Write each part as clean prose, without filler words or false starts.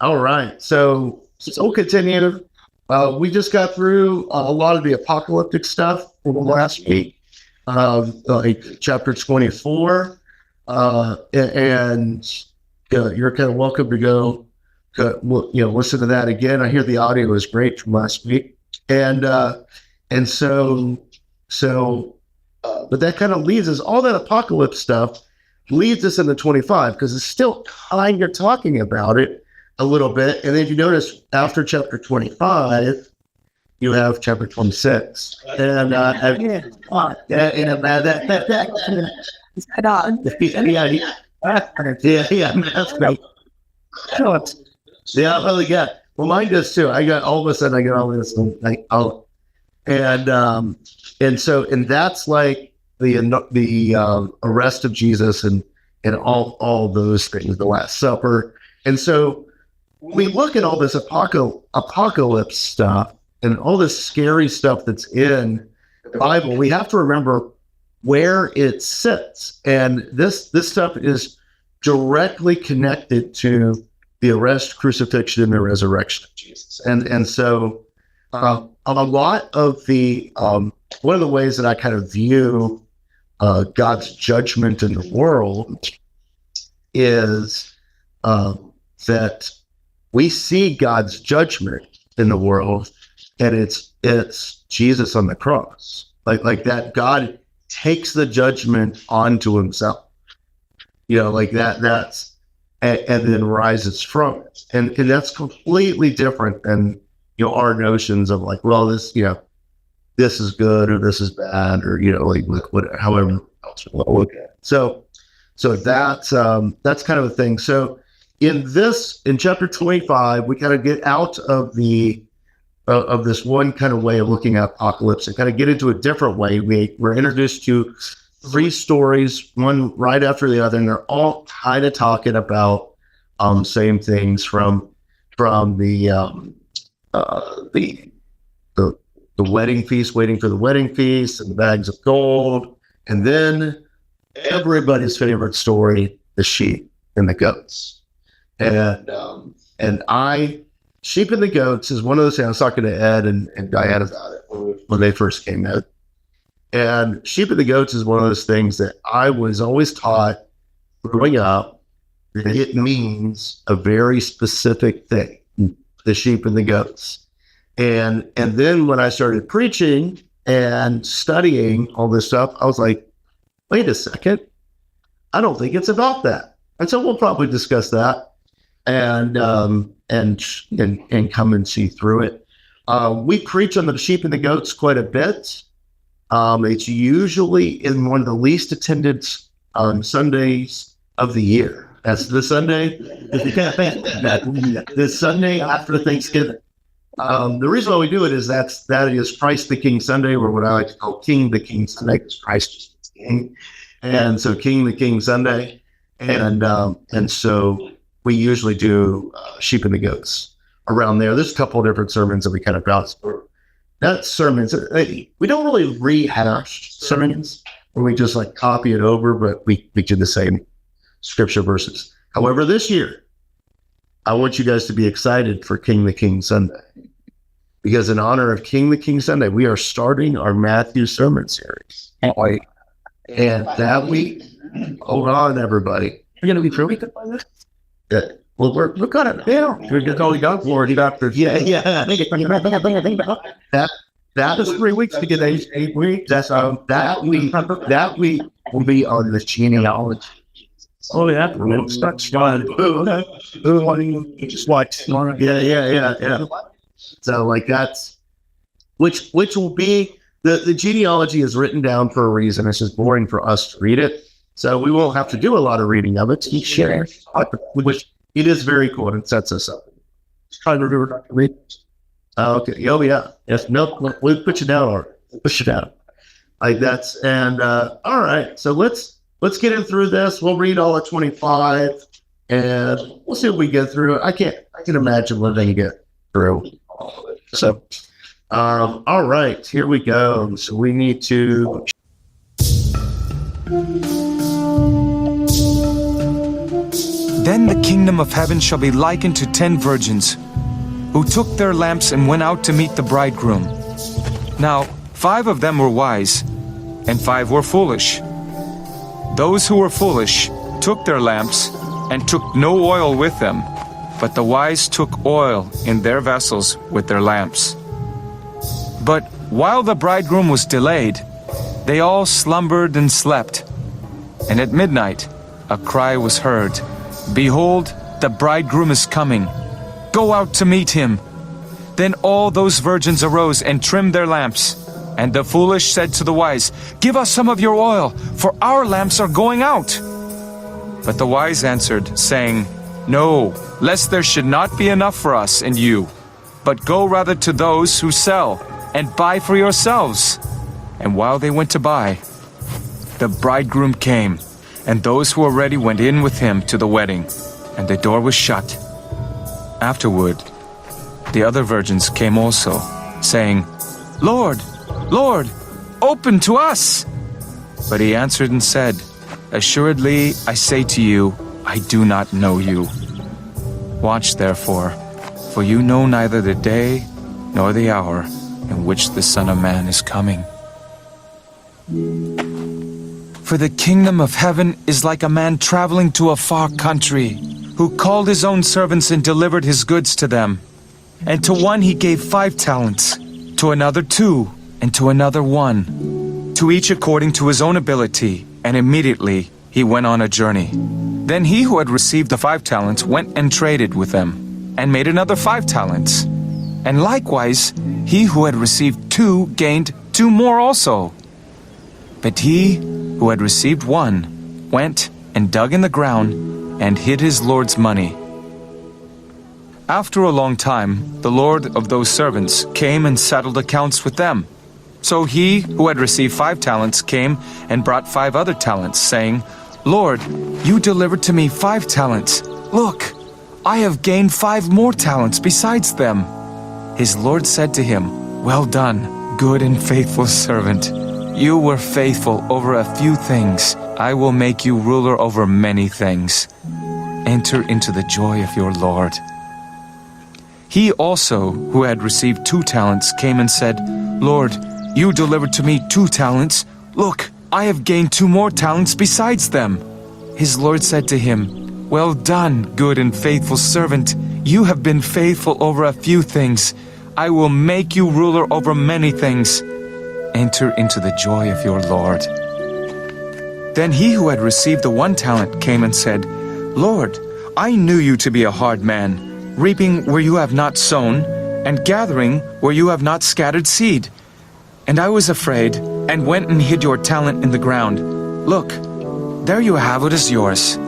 All right. So we'll continue. We just got through a lot of the apocalyptic stuff from last week, like chapter 24. And you're kind of welcome to go, listen to that again. I hear the audio was great from last week. But that kind of leads us, all that apocalypse stuff leads us into 25, because it's still kind of talking about it a little bit. And then you notice after chapter 25, you have chapter 26. And that's great. Yeah, well, mine does too. All of a sudden I got all this, and that's like the arrest of Jesus and all those things, the Last Supper. And so we look at all this apocalypse stuff and all this scary stuff that's in the Bible. We have to remember where it sits, and this stuff is directly connected to the arrest, crucifixion, and the resurrection of Jesus. And so a lot of the one of the ways that I kind of view God's judgment in the world is that we see God's judgment in the world, and it's Jesus on the cross, like that. God takes the judgment onto himself, like that's and then rises from it, and that's completely different than our notions of like, well, this this is good or this is bad, or like however else we look at it. So that's kind of a thing. So in chapter 25, we kind of get out of of this one kind of way of looking at apocalypse and kind of get into a different way. We're introduced to 3 stories, one right after the other, and they're all kind of talking about same things from the wedding feast, waiting for the wedding feast, and the bags of gold, and then everybody's favorite story, the sheep and the goats. Sheep and the goats is one of those things. I was talking to Ed and Diane about it when they first came out. And sheep and the goats is one of those things that I was always taught growing up that it means a very specific thing, the sheep and the goats. And then when I started preaching and studying all this stuff, I was like, wait a second, I don't think it's about that. And so we'll probably discuss that and come and see through it. We preach on the sheep and the goats quite a bit. It's usually in one of the least attended Sundays of the year. That's the Sunday, the Sunday after Thanksgiving. The reason why we do it is that is Christ the King Sunday, or what I like to call King the King Sunday, because Christ is King. And so King the King Sunday. And so we usually do sheep and the goats around there. There's a couple of different sermons that we kind of bounce through. Not sermons. We don't really rehash sermons where we just like copy it over, but we do the same scripture verses. However, this year, I want you guys to be excited for King the King Sunday, because in honor of King the King Sunday, we are starting our Matthew sermon series. And that week, hold on, everybody. You're going to be through with this? Yeah. Well, we're kind of down. We're just only got 40 doctors. Yeah. That is 3 weeks to get 8 weeks. That's that week will be on the genealogy. Oh yeah, that's fun. Just watch. Yeah. So like that's which will be the genealogy is written down for a reason. It's just boring for us to read it, so we won't have to do a lot of reading of it. Which it is very cool, and it sets us up. Try to remember not to read. Okay. Oh yeah. Yes. No. We'll put you down, or push you down. Like that's all right. So let's get in through this. We'll read all of 25, and we'll see if we get through it. I can imagine when they get through all of it. So, all right, here we go. So we need to. Then the kingdom of heaven shall be likened to 10 virgins, who took their lamps and went out to meet the bridegroom. Now 5 of them were wise, and 5 were foolish. Those who were foolish took their lamps and took no oil with them, but the wise took oil in their vessels with their lamps. But while the bridegroom was delayed, they all slumbered and slept. And at midnight a cry was heard, "Behold, the bridegroom is coming. Go out to meet him." Then all those virgins arose and trimmed their lamps. And the foolish said to the wise, "Give us some of your oil, for our lamps are going out." But the wise answered, saying, "No, lest there should not be enough for us and you. But go rather to those who sell, and buy for yourselves." And while they went to buy, the bridegroom came, and those who were ready went in with him to the wedding, and the door was shut. Afterward, the other virgins came also, saying, "Lord, Lord, open to us." But he answered and said, "Assuredly, I say to you, I do not know you. Watch therefore, for you know neither the day nor the hour in which the Son of Man is coming. For the kingdom of heaven is like a man traveling to a far country, who called his own servants and delivered his goods to them. And to one he gave 5 talents, to another 2, and to another 1, to each according to his own ability, and immediately he went on a journey. Then he who had received the 5 talents went and traded with them, and made another 5 talents. And likewise, he who had received 2 gained 2 more also. But he who had received 1 went and dug in the ground and hid his Lord's money. After a long time, the Lord of those servants came and settled accounts with them. So he who had received 5 talents came and brought 5 other talents, saying, "Lord, you delivered to me 5 talents. Look, I have gained 5 more talents besides them." His Lord said to him, "Well done, good and faithful servant. You were faithful over a few things. I will make you ruler over many things. Enter into the joy of your Lord." He also, who had received 2 talents, came and said, "Lord, you delivered to me 2 talents. Look, I have gained 2 more talents besides them." His Lord said to him, "Well done, good and faithful servant. You have been faithful over a few things. I will make you ruler over many things. Enter into the joy of your Lord." Then he who had received the 1 talent came and said, "Lord, I knew you to be a hard man, reaping where you have not sown, and gathering where you have not scattered seed. And I was afraid, and went and hid your talent in the ground. Look, there you have what is yours."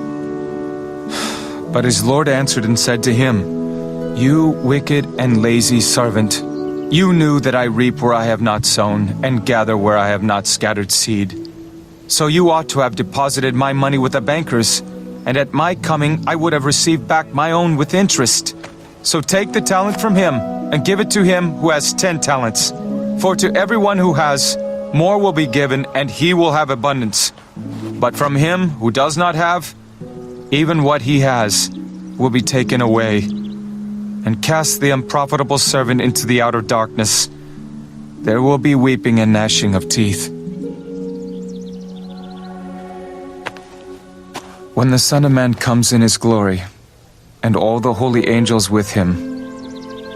But his Lord answered and said to him, "You wicked and lazy servant, you knew that I reap where I have not sown, and gather where I have not scattered seed. So you ought to have deposited my money with the bankers, and at my coming I would have received back my own with interest. So take the talent from him, and give it to him who has 10 talents. For to everyone who has, more will be given, and he will have abundance. But from him who does not have, even what he has will be taken away. And cast the unprofitable servant into the outer darkness. There will be weeping and gnashing of teeth." When the Son of Man comes in his glory, and all the holy angels with him,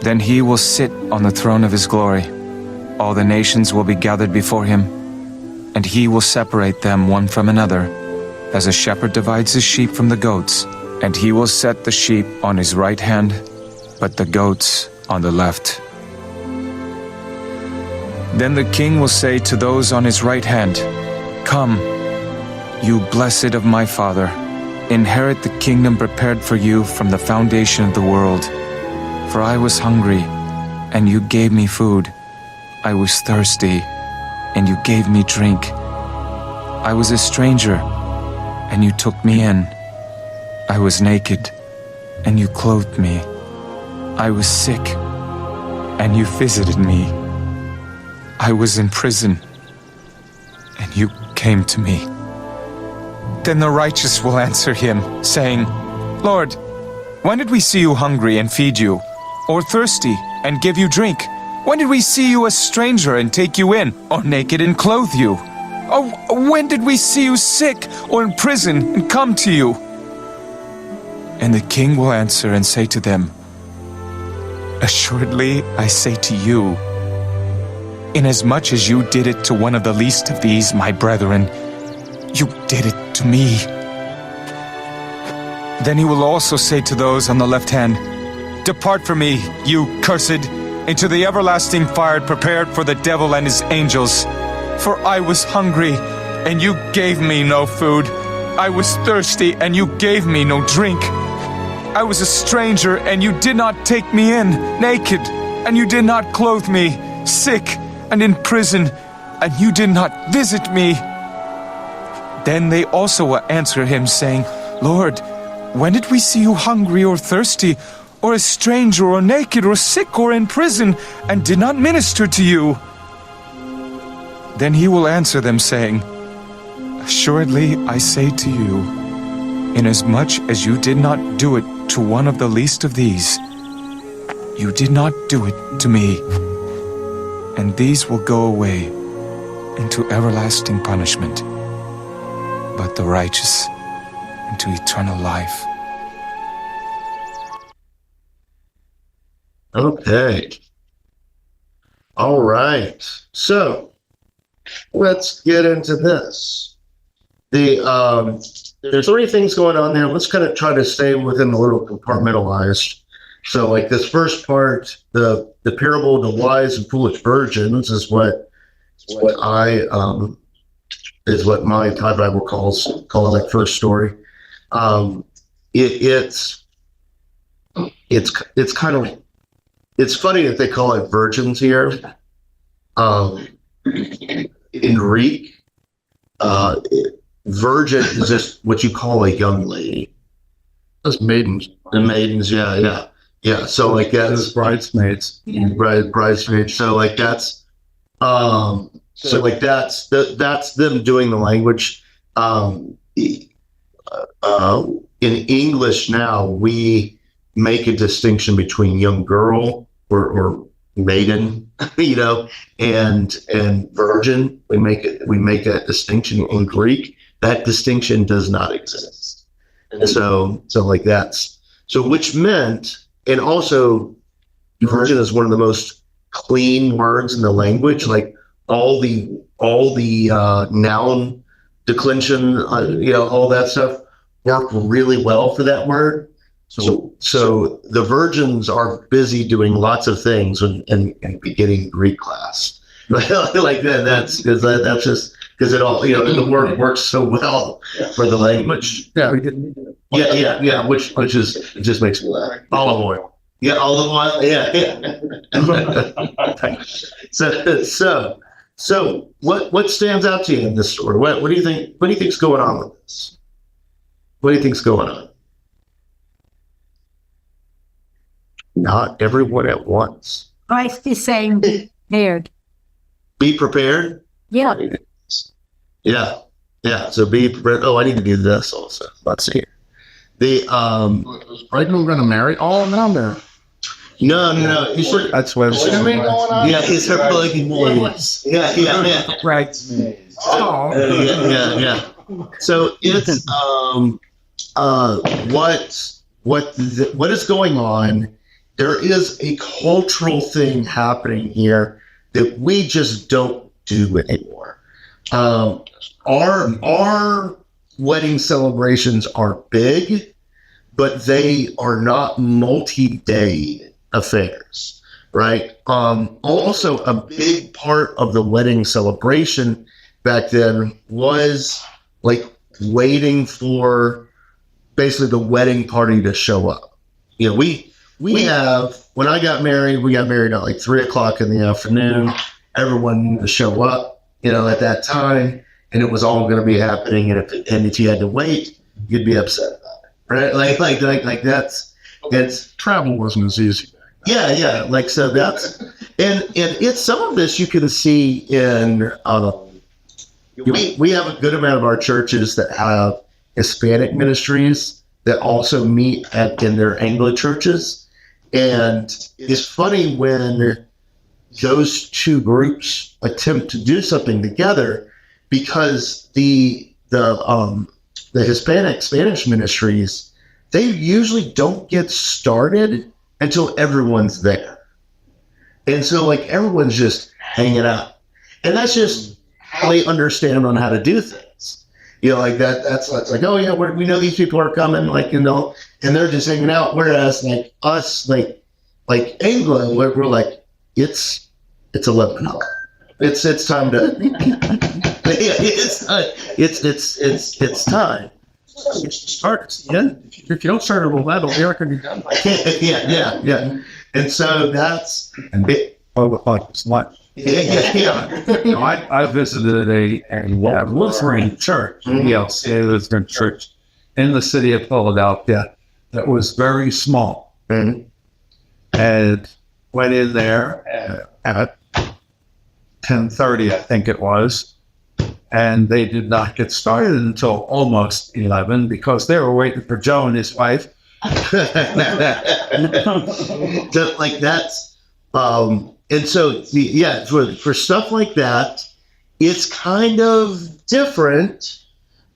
then he will sit on the throne of his glory. All the nations will be gathered before him, and he will separate them one from another, as a shepherd divides his sheep from the goats. And he will set the sheep on his right hand, but the goats on the left. Then the king will say to those on his right hand, "Come, you blessed of my Father, inherit the kingdom prepared for you from the foundation of the world. For I was hungry, and you gave me food. I was thirsty, and you gave me drink. I was a stranger, and you took me in. I was naked, and you clothed me. I was sick, and you visited me. I was in prison, and you came to me." Then the righteous will answer him, saying, Lord, when did we see you hungry and feed you, or thirsty and give you drink? When did we see you a stranger and take you in, or naked and clothe you? Oh, when did we see you sick or in prison and come to you? And the king will answer and say to them, Assuredly, I say to you, inasmuch as you did it to one of the least of these, my brethren, you did it to me. Then he will also say to those on the left hand, Depart from me, you cursed, into the everlasting fire prepared for the devil and his angels. For I was hungry, and you gave me no food. I was thirsty, and you gave me no drink. I was a stranger, and you did not take me in, naked, and you did not clothe me, sick, and in prison, and you did not visit me. Then they also will answer him, saying, Lord, when did we see you hungry or thirsty, or a stranger, or naked, or sick, or in prison, and did not minister to you? Then he will answer them, saying, Assuredly, I say to you, inasmuch as you did not do it to one of the least of these, you did not do it to me. And these will go away into everlasting punishment, but the righteous into eternal life. Okay. All right. So let's get into this. There's three things going on there. Let's kind of try to stay within a little compartmentalized. So like this first part, the parable of the wise and foolish virgins is what my Thai Bible calls that first story. It's kind of, it's funny that they call it virgins here. In Greek, virgin is just what you call a young lady. That's maidens. The maidens, yeah. So like that's Bridesmaids. bridesmaids. So like that's that's them doing the language. In English now, we make a distinction between young girl or maiden, and virgin. We make that distinction. In Greek, that distinction does not exist. And so like that's so, which meant, and also virgin is one of the most clean words in the language. Like all the noun declension, all that stuff work really well for that word. So the virgins are busy doing lots of things and beginning Greek class. Like that's just because it all, the word works so well for the language. Yeah, we didn't. Yeah. Which is, it just makes me laugh. Olive oil. Yeah, olive oil. Yeah. So what stands out to you in this story? What do you think? What do you think's going on with this? What do you think's going on? Not everyone at once. Christ is saying, be prepared. Be prepared. Yeah. Yeah. So be prepared. Oh, I need to do this also. Let's see. Was Brighton going to marry all of them there? No. You should. That's what What do you mean going on? Yeah, it's her plugging boys. Yeah. Right. Yeah. So it's what is going on? There is a cultural thing happening here that we just don't do anymore. Our wedding celebrations are big, but they are not multi-day affairs, right? Also, a big part of the wedding celebration back then was like waiting for basically the wedding party to show up. We have, when I got married, we got married at like 3:00 in the afternoon. Everyone needed to show up, at that time, and it was all going to be happening. And if you had to wait, you'd be upset about it, right? Like that's Travel wasn't as easy. Yeah. Like, so that's, and it's some of this you can see in, we have a good amount of our churches that have Hispanic ministries that also meet in their Anglo churches. And it's funny when those two groups attempt to do something together, because the Hispanic Spanish ministries, they usually don't get started until everyone's there. And so like everyone's just hanging out. And that's just how they understand on how to do things. You know, like that's like, oh yeah, we know these people are coming, like, you know, and they're just hanging out. Whereas like us, like Anglo, we're like, it's 11 o'clock. It's time to, it's time. It starts. Yeah. If you don't start at 11, you're not going to be done by Yeah. And so that's it. Yeah. I visited a Lutheran church, ELCA Lutheran church in the city of Philadelphia that was very small. Mhm. And went in there at 10:30, I think it was. And they did not get started until almost 11 because they were waiting for Joe and his wife. So, like that's and so for stuff like that, it's kind of different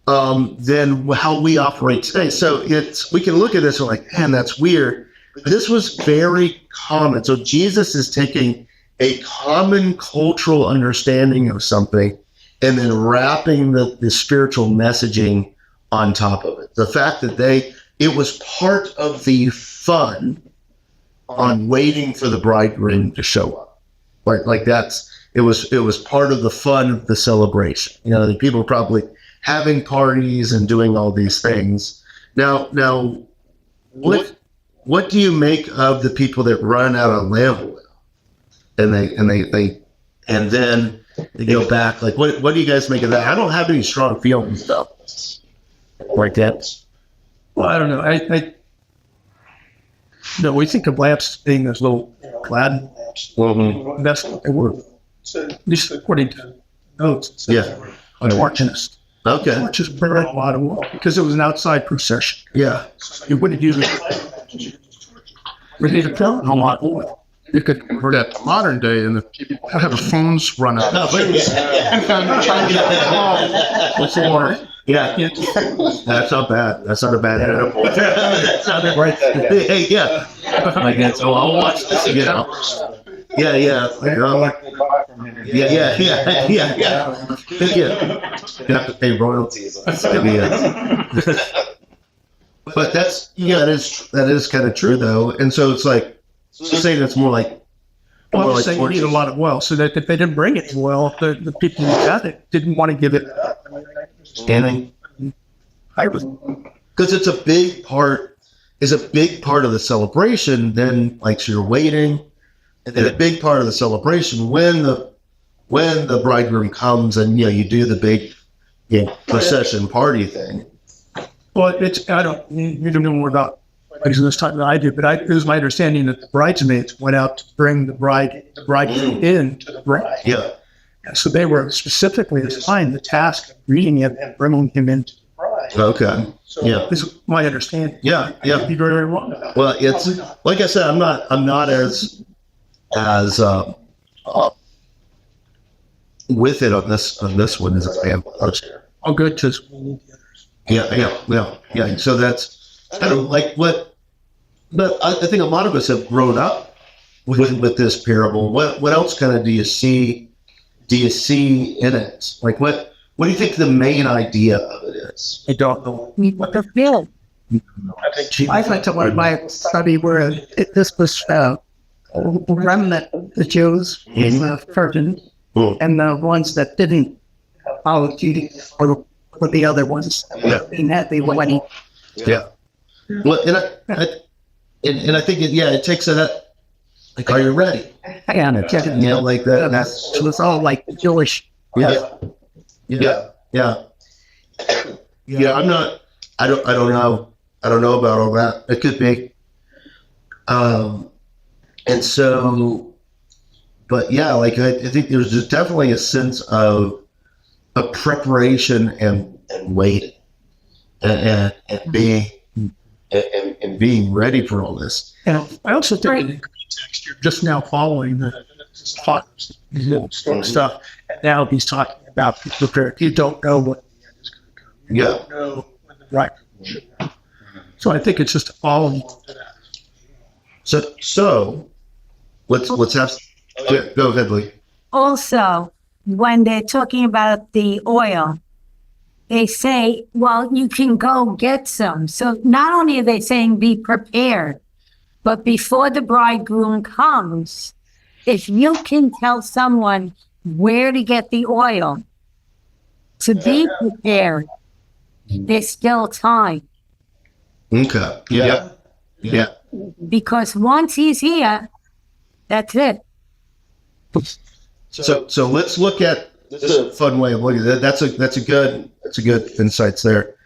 than how we operate today. So we can look at this and like, man, that's weird. But this was very common. So Jesus is taking a common cultural understanding of something and then wrapping the spiritual messaging on top of it. The fact that it was part of the fun on waiting for the bridegroom to show up. Like it was part of the fun of the celebration. You know, the people were probably having parties and doing all these things. Now, what do you make of the people that run out of lamb oil and then they go back? Like, what do you guys make of that? I don't have any strong feelings though. Like that. Well, I don't know. No, we think of lamps being those little clad lamps. That's what they were. At least according to notes. Yeah. A torchinist. Okay. Torches burned a lot of wood because it was an outside procession. Yeah. You wouldn't use it. We need to burn a lot of oil. You could convert that to modern day, and the people have the phones run out. Yeah. That's not bad. That's not a bad edible. That's not a right. Hey, yeah. Like that. So I'll watch this again. Yeah. Yeah. You have to pay royalties. But that is kind of true though. And so it's like, saying it's more like. Well, I'm saying you need a lot of oil, so that if they didn't bring any oil, the people who got it didn't want to give it. Standing. Because it's a big part of the celebration. Then, like, so you're waiting, and then a big part of the celebration when the bridegroom comes, and you do the big procession party thing. Well, you don't know more about this time than I do, but it was my understanding that the bridesmaids went out to bring the bridegroom in to the bride. Yeah. So they were specifically assigned the task of greeting him and bringing him into the bride. Okay. So this is my understanding. Yeah. I could be very, very wrong about it. Well, it's like I said, I'm not as with it on this one as I am others. Oh, good, because we need the others. Yeah. So that's kind of like what, but I think a lot of us have grown up with this parable. What else kind of do you see in it? Like what do you think the main idea of it is? I don't know. What the bill? I went to one of my study where this was a remnant of the Jews in the curtain, and the ones that didn't follow Jesus were the other ones. Yeah. And that they were wedding. Yeah. Well, and I think it takes that. Like, are you ready? And Like that. And that's it was all like Jewish. Yeah. I'm not. I don't know. I don't know about all that. It could be. And so, but yeah, like I think there's just definitely a sense of preparation and waiting and being and being ready for all this. And I also think in the context, you're just now following the thought stuff. And now he's talking about people that you don't know what the end is going to come. You Yeah. don't know when the right should come. So I think it's just a following. So let's have go ahead, Lee. Also, when they're talking about the oil, they say, well, you can go get some. So not only are they saying be prepared, but before the bridegroom comes, if you can tell someone where to get the oil, to be prepared, there's still time. Okay. Yeah. Yeah. Because once he's here, that's it. So let's look at this is a fun way of looking at that. That's a good insights there.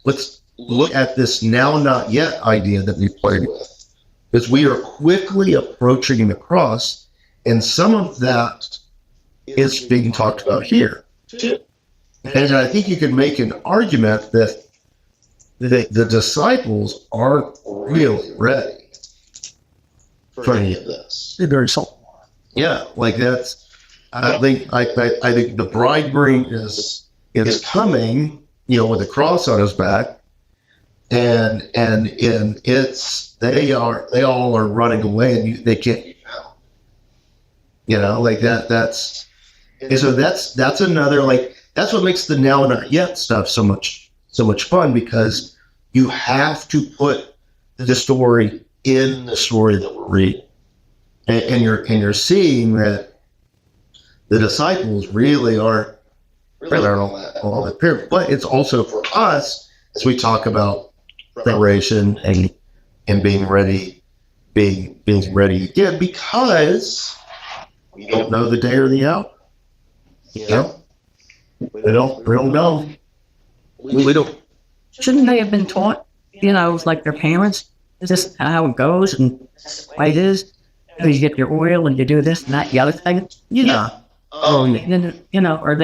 Let's look at this now not yet idea that we played with, because we are quickly approaching the cross, and some of that is being talked about here. And I think you can make an argument that the disciples aren't really ready for any of this. They're very soft. Yeah, like that's. I think the bridegroom is coming, with a cross on his back, and it's they all are running away, and they can't get out. Like that. That's another that's what makes the now and not yet stuff so much fun, because you have to put the story in the story that we're reading. And you're seeing that the disciples really are all that period. But it's also for us, as we talk about preparation and being ready again, because we don't know the day or the hour. We don't know. We don't. Shouldn't they have been taught, like their parents, is this how it goes and why it is? You get your oil and you do this and that, the other thing. Yeah. Or they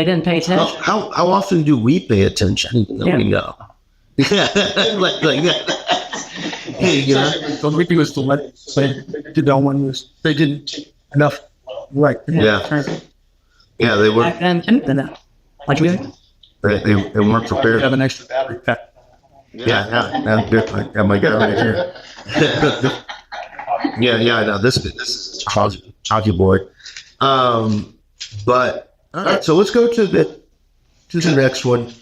didn't pay attention. How often do we pay attention? We know. Hey, So we was to let they didn't enough. Right. Yeah. Yeah, they were. And like we They weren't prepared. have an extra battery pack. Yeah, good. I got my guy right here. Yeah, I know. This is Chalky Boy. But all right, so let's go to the next one.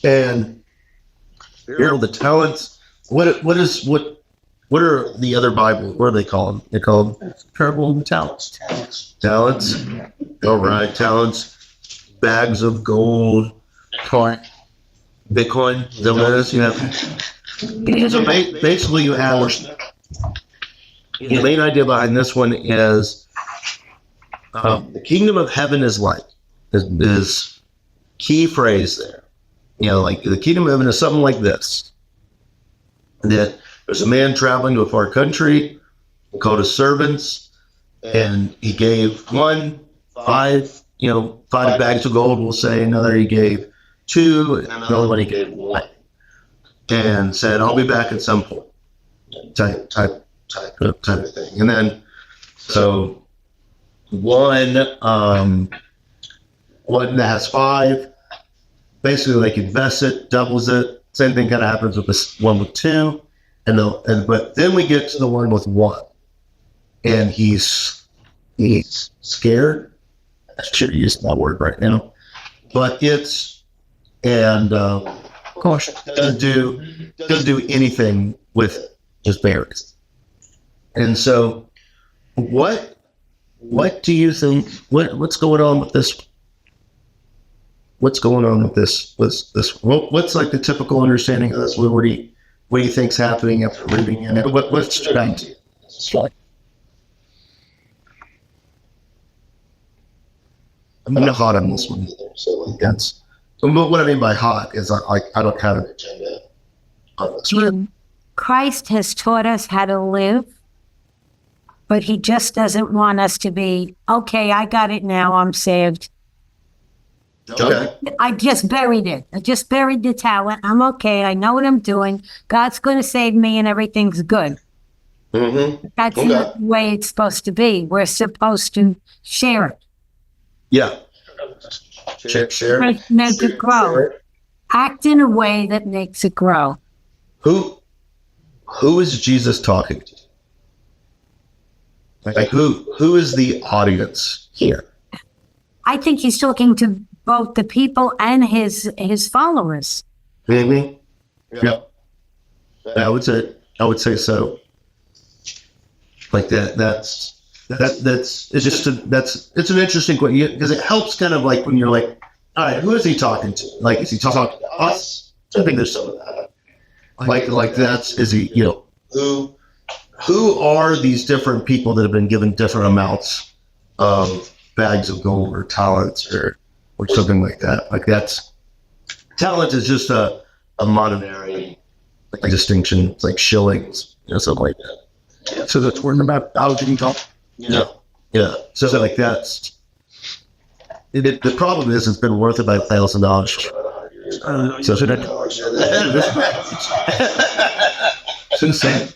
And here are the talents. What are the other Bibles? What are they called? They're called Parable of the Talents. talents. All right, talents. Bags of gold. Bitcoin. Is that what it is? Yeah. So basically, you have the main idea behind this one is the kingdom of heaven is like is key phrase there. Like the kingdom of heaven is something like this: that there's a man traveling to a far country, called his servants, and he gave one 5 bags of gold. We'll say another he gave 2, and another one he gave 1, and said, "I'll be back at some point." Type of thing. And then so one that has 5, basically they invest it, doubles it. Same thing kind of happens with this one with 2, but then we get to the one with 1, and he's scared. I should use that word right now, but it's Caution. doesn't do anything with it, just berries. And so, what do you think? What's going on with this? What's going on with this? What's like the typical understanding of this? What do you think's happening after reading it? What's stood out to you? I'm not hot on this one either, so that's. What I mean by hot is I don't have an agenda on this. Christ has taught us how to live, but he just doesn't want us to be, okay, I got it now, I'm saved. Okay. I just buried it. I just buried the talent. I'm okay. I know what I'm doing. God's going to save me and everything's good. Mm-hmm. That's Okay. not the way it's supposed to be. We're supposed to share it. Yeah. Share. Make it grow. Act in a way that makes it grow. Who is Jesus talking to? Like who is the audience here? I think he's talking to both the people and his followers. Maybe. Yeah. I would say so. Like that's it's an interesting question because it helps kind of like when you're like, all right, who is he talking to? Like, is he talking to us? I think there's some of that. Like that's, is he, who are these different people that have been given different amounts of bags of gold or talents or something like that? Like that's, talent is just a monetary distinction. It's like shillings, something like that. So that's worth about $1,000. Yeah. So like that's, the problem is it's been worth about $1,000. So Since then,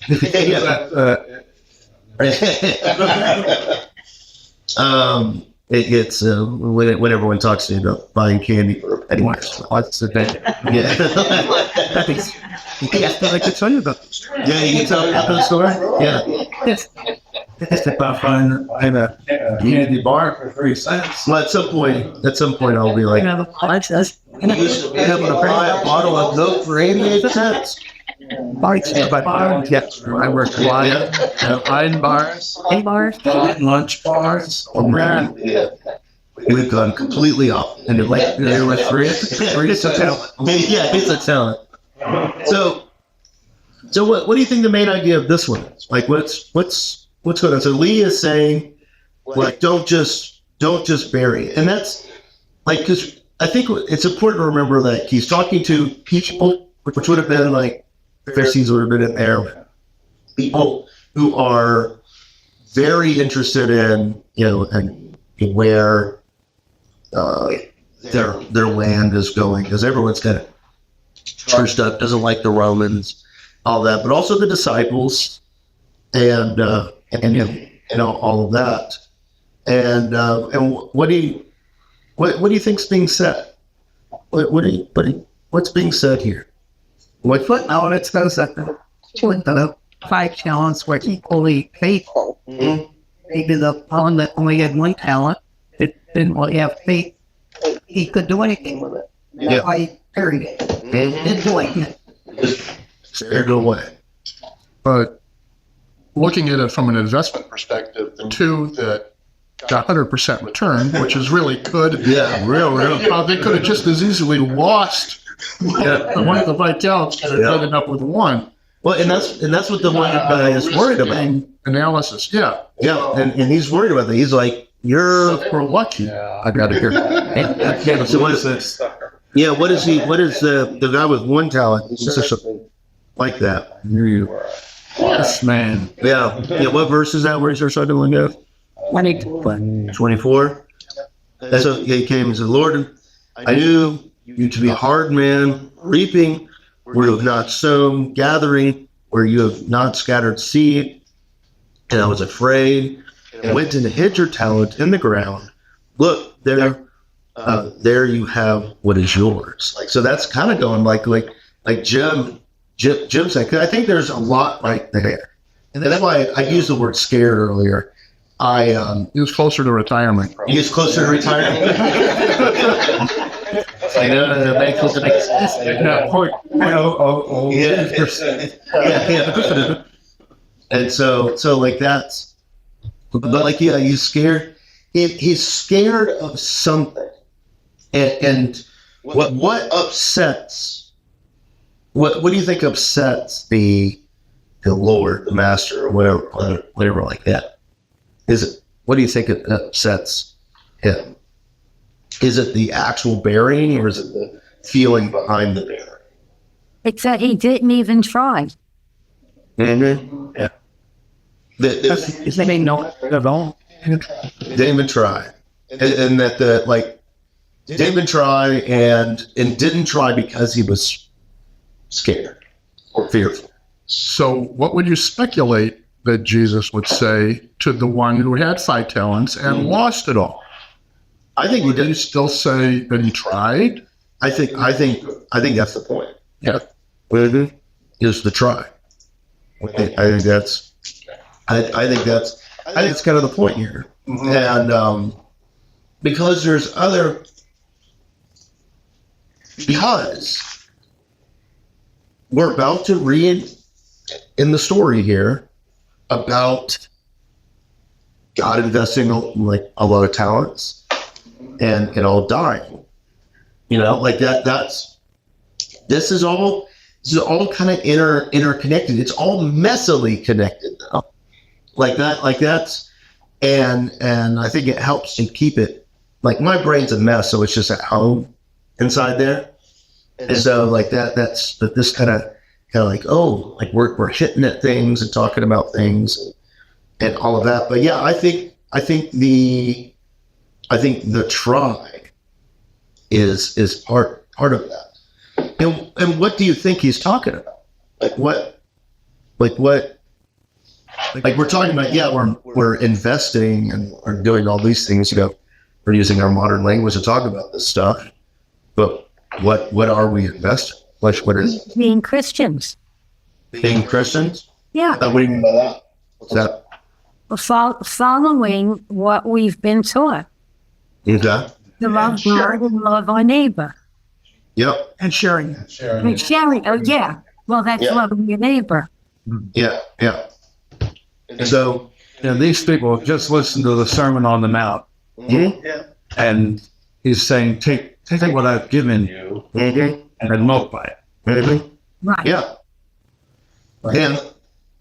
it gets when everyone talks to you about buying candy for a penny. what's the day? Yeah. I like to tell you that. Yeah, you can tell about the story. Yeah. If I find a candy bar for 3 cents, Well, at some point, I'll be like, The Bible says, you used to be able to buy a bottle of milk for 88 cents. yes, I work a lot. Wine bars, lunch bars, Yeah. We've gone completely off, and they're like, there were three. it's a talent. Yeah, it's a talent. So what do you think the main idea of this one is? Like, what's going on? So Lee is saying, like, don't just bury it, and that's like, because I think it's important to remember that he's talking to people, which would have been like Pharisees would have been in there, people who are very interested in and where their land is going, because everyone's kind of charged up, doesn't like the Romans, all that, but also the disciples and all of that. And what do you think's being said? What's being said here? What footnote it says that the 5 talents were equally faithful. Mm-hmm. Maybe the one that only had 1 talent, it didn't really have faith. He could do anything with it. Yeah. I buried it. Didn't do anything. Scared away. But looking at it from an investment perspective, the two that got 100% return, which is really good. Yeah, real. They could have just as easily lost. One of the Vitals could have ended up with 1. Well, and that's what the one guy is worried about. Analysis, yeah. Yeah, and he's worried about that. He's like, We're lucky. I got to hear. so what is this? Yeah, what is the guy with 1 talent? It's just something like that. Here you are. Yes, man. Yeah. What verse is that? Where's our starting one go? 24. And so he came and said, Lord, I knew you to be a hard man, reaping where you have not sown, gathering where you have not scattered seed. And I was afraid and went and hid your talent in the ground. Look, there you have what is yours. So that's kind of going like Jim said, 'cause I think there's a lot right there. And that's why I used the word scared earlier. He was closer to retirement. He was closer to retirement. I know the bank was yeah. And so like that's, but like he's scared. He's scared of something, and what upsets? What do you think upsets the Lord, the Master, or whatever like that? Is it? What do you think it upsets him? Is it the actual burying, or is it the feeling behind the burying? It's that he didn't even try. Mm-hmm. Yeah. They may know it at all. Didn't even try, and that didn't even try and didn't try because he was scared or fearful. So, what would you speculate that Jesus would say to the one who had 5 talents and lost it all? I think he Would did. you still say that he tried? I think that's the point. Yeah. Is the try. I think that's kind of the point here. And because we're about to read in the story here about God investing like a lot of talents and it all dying. You know, like this is all kind of interconnected. It's all messily connected now. Like that's and I think it helps to keep it, like my brain's a mess, so it's just at home inside there. And so like that's this kind of like, oh, like we're hitting at things and talking about things and all of that. But yeah, I think the try is part of that. And what do you think he's talking about? Like we're talking about, yeah, we're investing and we're doing all these things, you know, we're using our modern language to talk about this stuff. But what are we investing? What is Being Christians. being Christians? Yeah. What do you mean by that? What's that? Following what we've been taught. Okay. To love God and love our neighbor. Yep. And sharing. And sharing. Oh, yeah. Well, that's Yeah. loving your neighbor. Yeah. Yeah. So, These people just listen to the Sermon on the Mount, and he's saying, take what I've given you and multiply it. maybe. Right. Yeah. And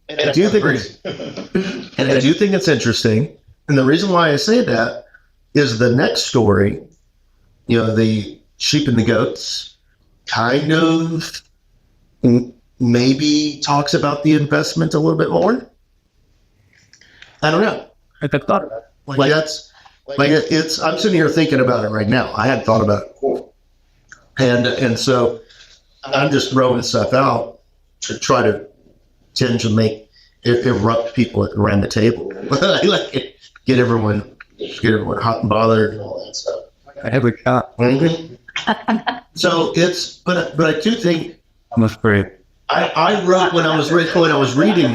I do think it's interesting. And the reason why I say that is the next story, you know, the sheep and the goats, kind of maybe talks about the investment a little bit more. I don't know. I thought about it. Like that's like it's. I'm sitting here thinking about it right now. I hadn't thought about it before, and so I'm just throwing stuff out to try to tend to make erupt people around the table, like get everyone hot and bothered and all that stuff. I have a cat. So it's, but I do think I'm afraid. I wrote when I was reading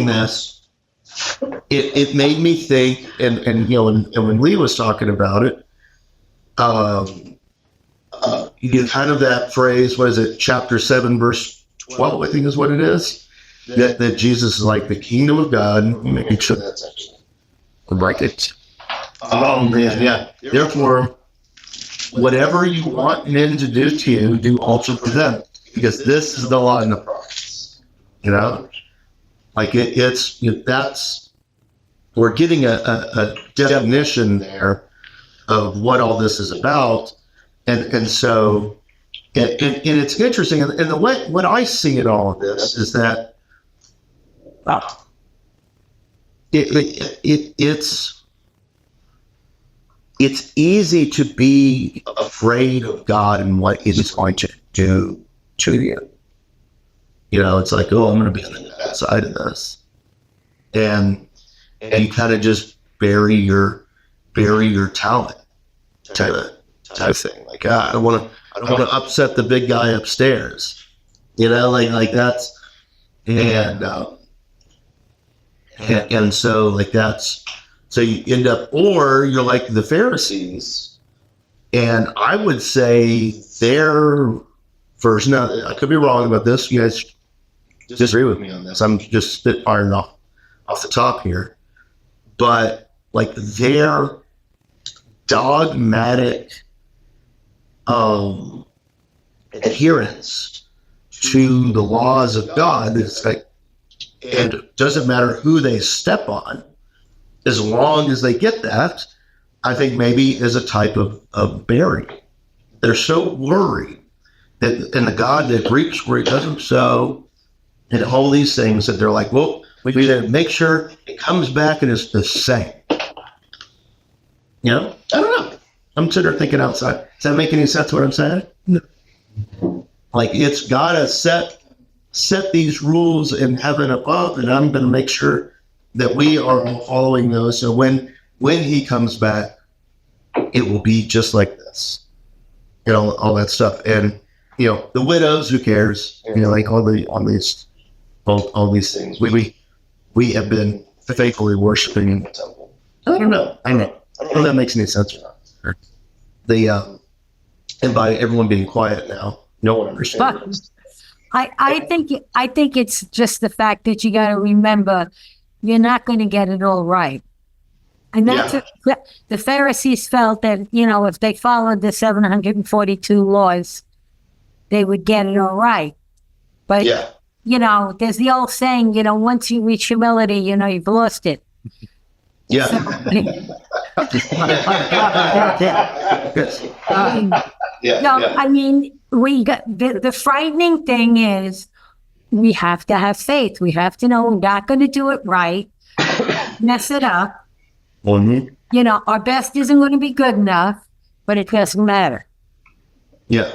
this. It made me think, and you know, and when Lee was talking about it, you get kind of that phrase. What is it? Chapter 7, verse 12, I think is what it is. That Jesus is like the kingdom of God. Making sure that's actually right. Oh man, yeah. Therefore, whatever you want men to do to you, do also to them, because this is the law and the prophets. You know. Like it's that's, we're getting a definition there of what all this is about, and so and it's interesting. And the way what I see in all of this is that it's easy to be afraid of God and what it's going to do to you. You know, it's like, oh, I'm going to be on the bad side of this, and you kind of just bury your talent type thing. Like, I don't want to upset the big guy upstairs. You know, like that's and so like that's so you end up, or you're like the Pharisees, and I would say their version. Now, I could be wrong about this. You guys disagree with me on this. I'm just spitfiring off the top here, but like their dogmatic adherence to the laws of God is like, and it doesn't matter who they step on, as long as they get that, I think maybe is a type of burying. They're so worried that in the God that reaps where he doesn't sow, and all these things that they're like, well, we need to make sure it comes back and it's the same. You know? I don't know. I'm sitting there thinking outside. Does that make any sense what I'm saying? No. Like it's gotta set these rules in heaven above, and I'm gonna make sure that we are following those. So when he comes back, it will be just like this. You know, all that stuff. And you know, the widows, who cares? You know, like all these things. We have been faithfully worshiping in the temple. I don't know. I don't know if that makes any sense or not. And by everyone being quiet now, no one understands. I think it's just the fact that you got to remember you're not going to get it all right. And that's the Pharisees felt that, you know, if they followed the 742 laws, they would get it all right. But, you know, there's the old saying, you know, once you reach humility, you know, you've lost it. Yeah. I mean, we got the frightening thing is we have to have faith. We have to know we're not going to do it right, mess it up. Mm-hmm. You know, our best isn't going to be good enough, but it doesn't matter. Yeah.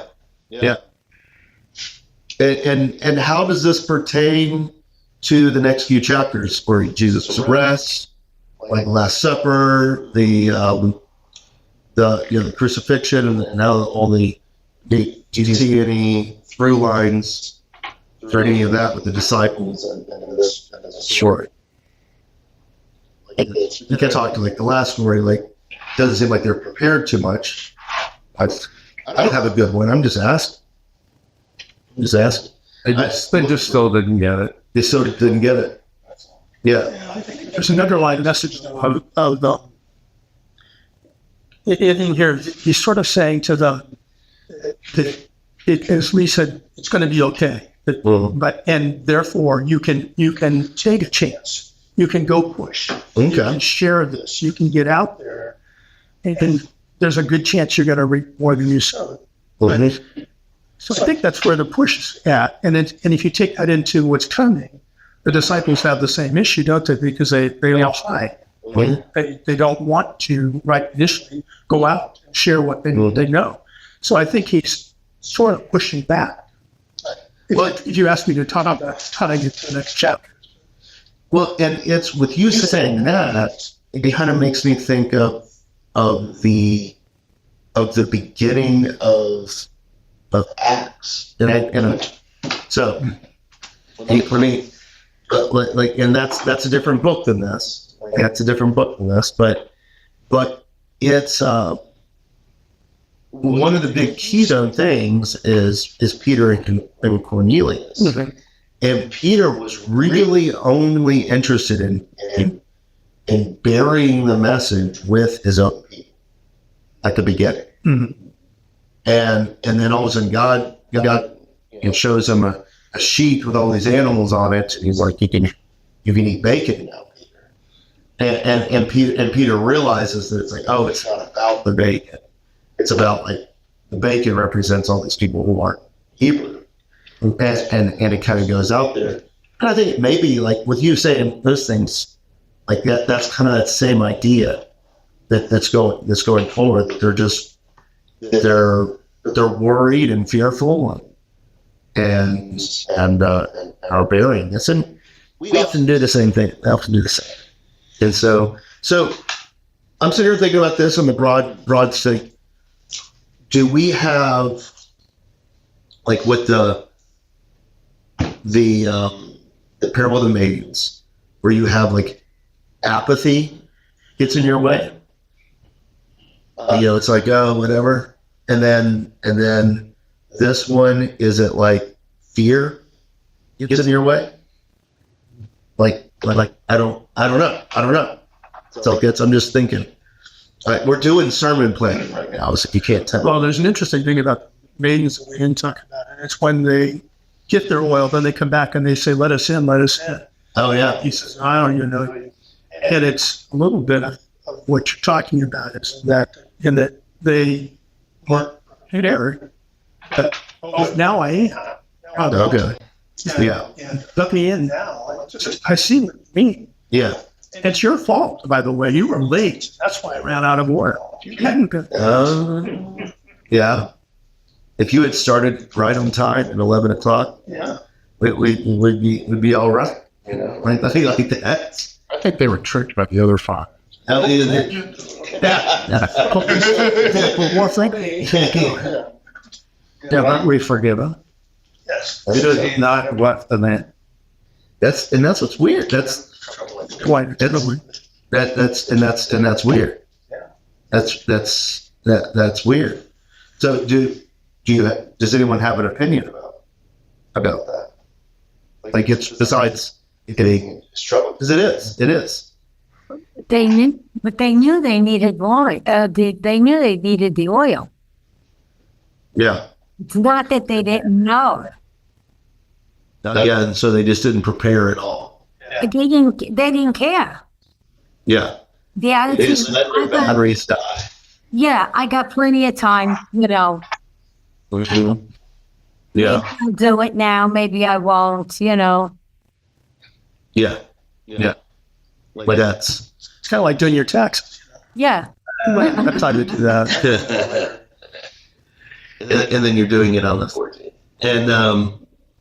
And how does this pertain to the next few chapters where Jesus rests, like the Last Supper, the crucifixion, and now all the do you see any through lines for any of that with the disciples and this story? You can talk to like the last story, like doesn't seem like they're prepared too much. I don't have a good one. I'm just asking. They just still didn't get it. They still didn't get it. Yeah. There's an underlying message of the. In here, he's sort of saying to them that as Lee said, it's going to be okay. But and therefore you can take a chance. You can go push. You can share this. You can get out there, and there's a good chance you're going to reap more than you sow. So I think that's where the push is at. And if you take that into what's coming, the disciples have the same issue, don't they? Because they all hide. They don't want to, right initially, go out and share what they know. So I think he's sort of pushing back. If you ask me to talk about how to get to the next chapter. Well, and it's with you saying that, it kind of makes me think of the beginning of Acts, so for me, like, and that's a different book than this. That's a different book than this, but it's one of the big keystone things is Peter and Cornelius, and Peter was really only interested in burying the message with his own people at the beginning. And then all of a sudden God shows him a sheet with all these animals on it, and he's like, you can eat bacon now, Peter. And Peter realizes that it's like, oh, it's not about the bacon. It's about like the bacon represents all these people who aren't Hebrew. And it kind of goes out there. And I think maybe like with you saying those things like that's kind of that same idea that's going forward. They're worried and fearful and are burying this, and we often do the same thing. We often do the same. And so I'm sitting here thinking about this on the broad sake. Do we have like with the parable of the maidens, where you have like apathy gets in your way? It's like, oh, whatever. And then this one, is it like fear gets in your way? Like I don't know. So I'm just thinking. We're doing sermon planning right now, so you can't tell. Well, there's an interesting thing about maidens that we didn't talk about, and it's when they get their oil, then they come back and they say, "Let us in, let us in." Oh yeah. He says, "I don't even know." And it's a little bit of what you're talking about is that in that they weren't prepared. But now I am. Okay. Yeah. Let me in now. I see what you mean. Yeah. It's your fault, by the way. You were late. That's why I ran out of oil. Yeah. If you had started right on time at 11 o'clock, we'd be all right. You know, like, I think like that. I think they were tricked by the other five. Yeah, but we forgive him. It is not what the man. That's what's weird. That's Quite that's weird. That's weird. So does anyone have an opinion about that? Like, it's besides getting struggle, because it is. They knew, but they knew they needed oil. They knew they needed the oil. Yeah. It's not that they didn't know. Yeah, and so they just didn't prepare at all. They didn't care. Yeah. The attitude. Batteries die. Yeah, I got plenty of time. You know, Yeah. maybe I'll do it now. Maybe I won't. You know. Yeah. Yeah. But that's It's kind of like doing your taxes. Yeah. I'm time to do that. and then you're doing it on the 14th. And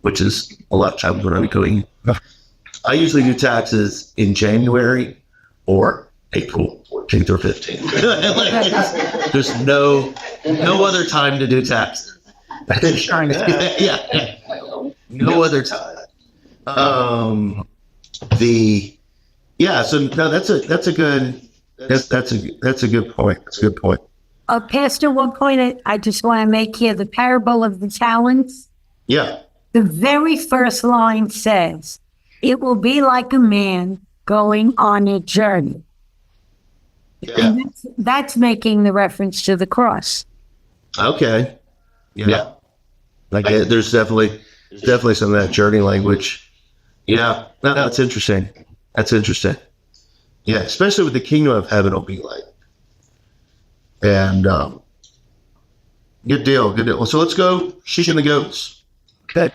which is a lot of times when I'm going. I usually do taxes in January or April 14th or 15th. There's no other time to do taxes. Yeah. No other time. So no, that's a good point. That's a good point. Pastor, one point I just want to make here: the parable of the talents. Yeah. The very first line says, "It will be like a man going on a journey." Yeah. And that's making the reference to the cross. Okay. Yeah. Like there's definitely some of that journey language. Yeah. No, that's interesting. That's interesting. Yeah, especially with the kingdom of heaven will be like. And good deal. So let's go sheeping the goats. Okay.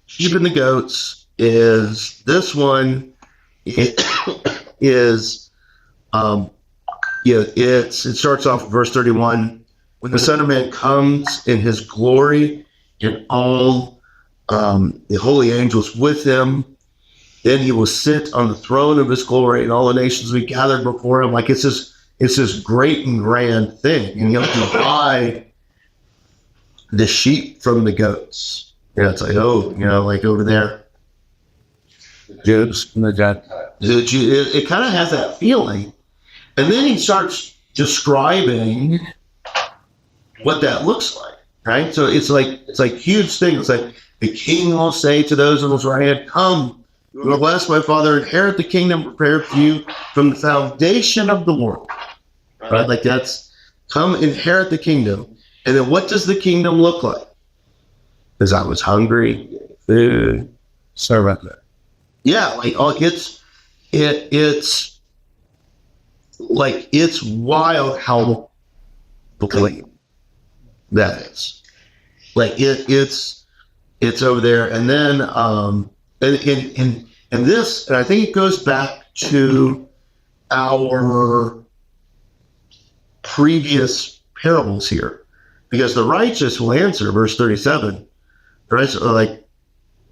Sheeping the goats is this one. It is it starts off with verse 31. When the Son of Man comes in his glory and all the holy angels with him, then he will sit on the throne of his glory, and all the nations will be gathered before him. Like it's this great and grand thing, and he'll divide the sheep from the goats. Yeah, it's like, like over there, Jews from the Gentiles. it kind of has that feeling. And then he starts describing what that looks like, right? So it's like huge things. It's like the king will say to those on his right hand, "Come, you are blessed by Father, inherit the kingdom prepared for you from the foundation of the world." Right? Like that's, come inherit the kingdom. And then what does the kingdom look like? Because I was hungry, food, Servant. yeah, like it's like it's wild how blatant that is. Like it's over there, and then and this, and I think it goes back to our previous parables here, because the righteous will answer, verse 37. The righteous are like,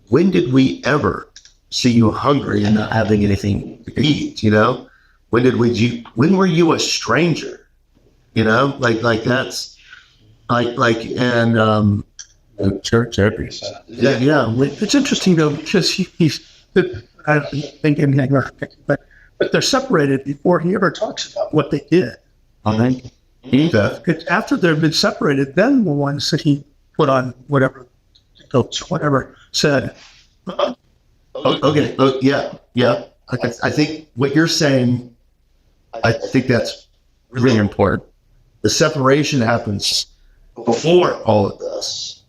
when did we ever see you hungry and not having anything to eat? You know, when were you a stranger? You know, like that's and The church every Sunday. yeah. It's interesting though, because he's I don't think anything, but they're separated before he ever talks about what they did. I think. It's after they've been separated, then the ones that he put on whatever said. Okay. Yeah. I think what you're saying, I think that's really important. The separation happens before all of this.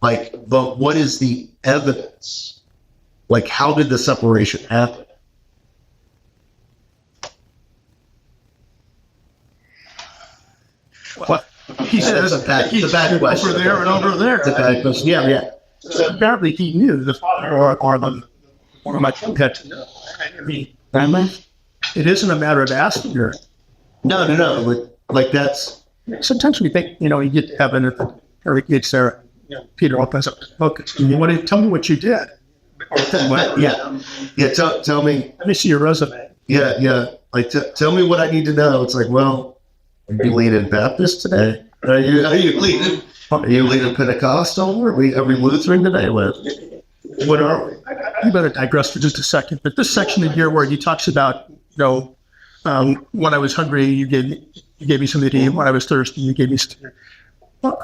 Like, but what is the evidence? Like, how did the separation happen? What he says, It's a bad question. over there and over there. It's a bad question. Yeah. So apparently he knew the father or the one of my two had to know. I mean, it isn't a matter of asking her. No. Like that's Sometimes we think, you get to heaven or it gets there. Peter opens up his book. You want to tell me what you did? yeah. Tell me. Let me see your resume. Yeah. Like tell me what I need to know. It's like, well, are you leading Baptist today? Are you leading Pentecostal? Are we Lutheran today? What are we? You better digress for just a second. But this section in here where he talks about, when I was hungry, you gave me something to eat. When I was thirsty, you gave me something. Well,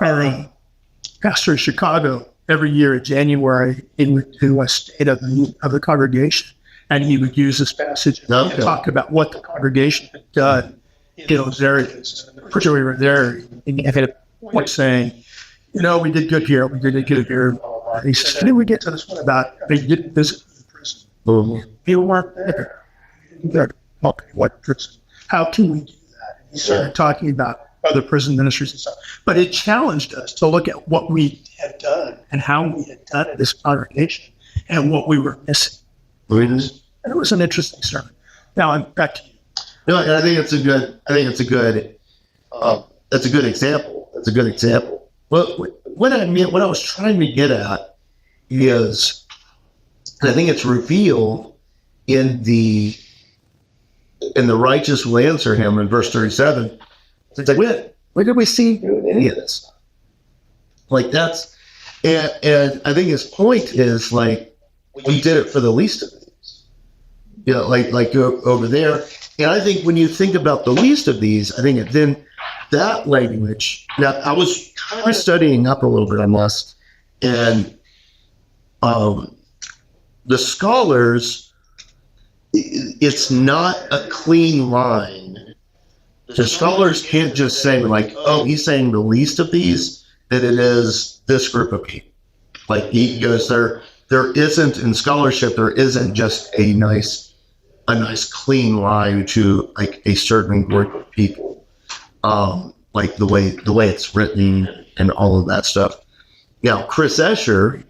pastor in Chicago, every year in January, he would do a state of the congregation, and he would use this passage to talk about what the congregation had done in those areas. Pretty sure we were there, and he had a point saying, we did good here, we did good here. And he says, then we get to this one about they didn't visit the prison. People weren't there. They're talking what prison. How can we do that? He started talking about other prison ministries and stuff. But it challenged us to look at what we had done and how we had done this congregation and what we were missing. And it was an interesting sermon. Now I'm back to you. No, and I think it's a good. That's a good example. That's a good example. Well, what I was trying to get at is, and I think it's revealed in the righteous will answer him in verse 37. It's like, where did we see any of this? Like that's, and I think his point is like, we did it for the least of these. Like over there. And I think when you think about the least of these, I think then that language, now I was kind of studying up a little bit on this, and the scholars, it's not a clean line. The scholars can't just say like, oh, he's saying the least of these, that it is this group of people. Like he goes there isn't in scholarship, there isn't just a nice clean line to like a certain group of people. Like the way it's written and all of that stuff. Now, Chris Escher,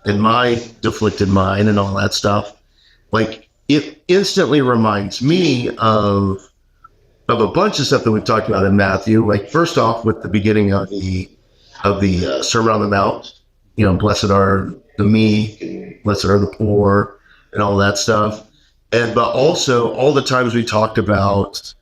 in my Deflected Mind and all that stuff, like it instantly reminds me of a bunch of stuff that we've talked about in Matthew. Like first off, with the beginning of the Sermon on the Mount, blessed are the meek, blessed are the poor, and all that stuff. But also all the times we talked about,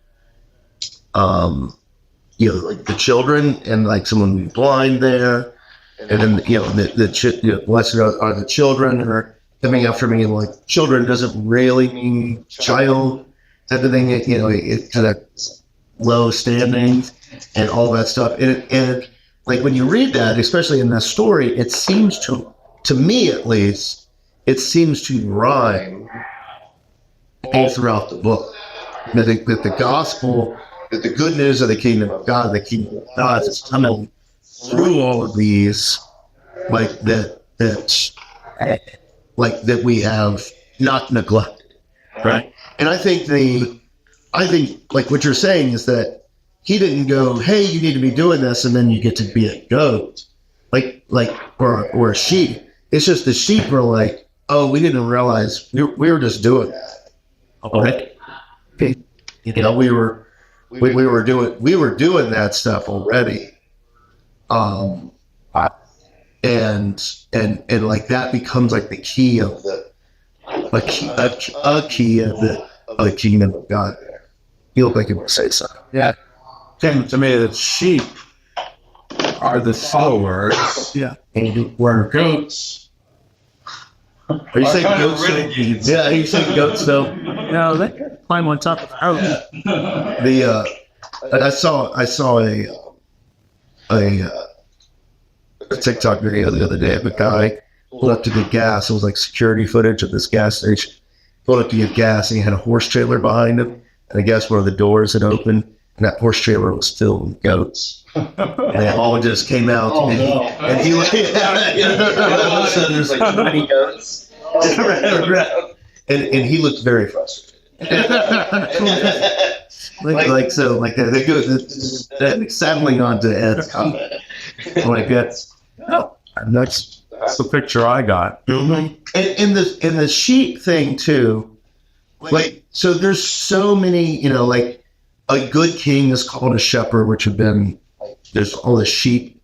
like the children and like someone who's blind there, and then blessed are the children who are coming after me. Like children doesn't really mean child. Type of thing, it's kind of low standings and all that stuff. And like when you read that, especially in this story, it seems to me at least, it seems to rhyme all throughout the book. That the gospel, that the good news of the kingdom of God, the kingdom of God is coming through all of these, like that we have not neglected, right? And I think like what you're saying is that he didn't go, hey, you need to be doing this, and then you get to be a goat, or a sheep. It's just the sheep were like, oh, we didn't realize we were just doing that. Okay. We were doing that stuff already. And like that becomes like the key of a key of the kingdom of God. You look like you would say something. Yeah. Came to me that sheep are the followers. Yeah. And where goats. Are you saying goats? Yeah, are you saying goats though? No, they climb on top of the house. I saw a TikTok video the other day of a guy pulled up to get gas. It was like security footage of this gas station. Pulled up to get gas, and he had a horse trailer behind him. And I guess one of the doors had opened, and that horse trailer was filled with goats. And they all just came out, and he was, all of a sudden there's like 20 goats. And he looked very frustrated. They go saddling onto Ed's comment. Like that's the picture I got. And in the sheep thing too, like so there's so many, like a good king is called a shepherd, which have been, there's all the sheep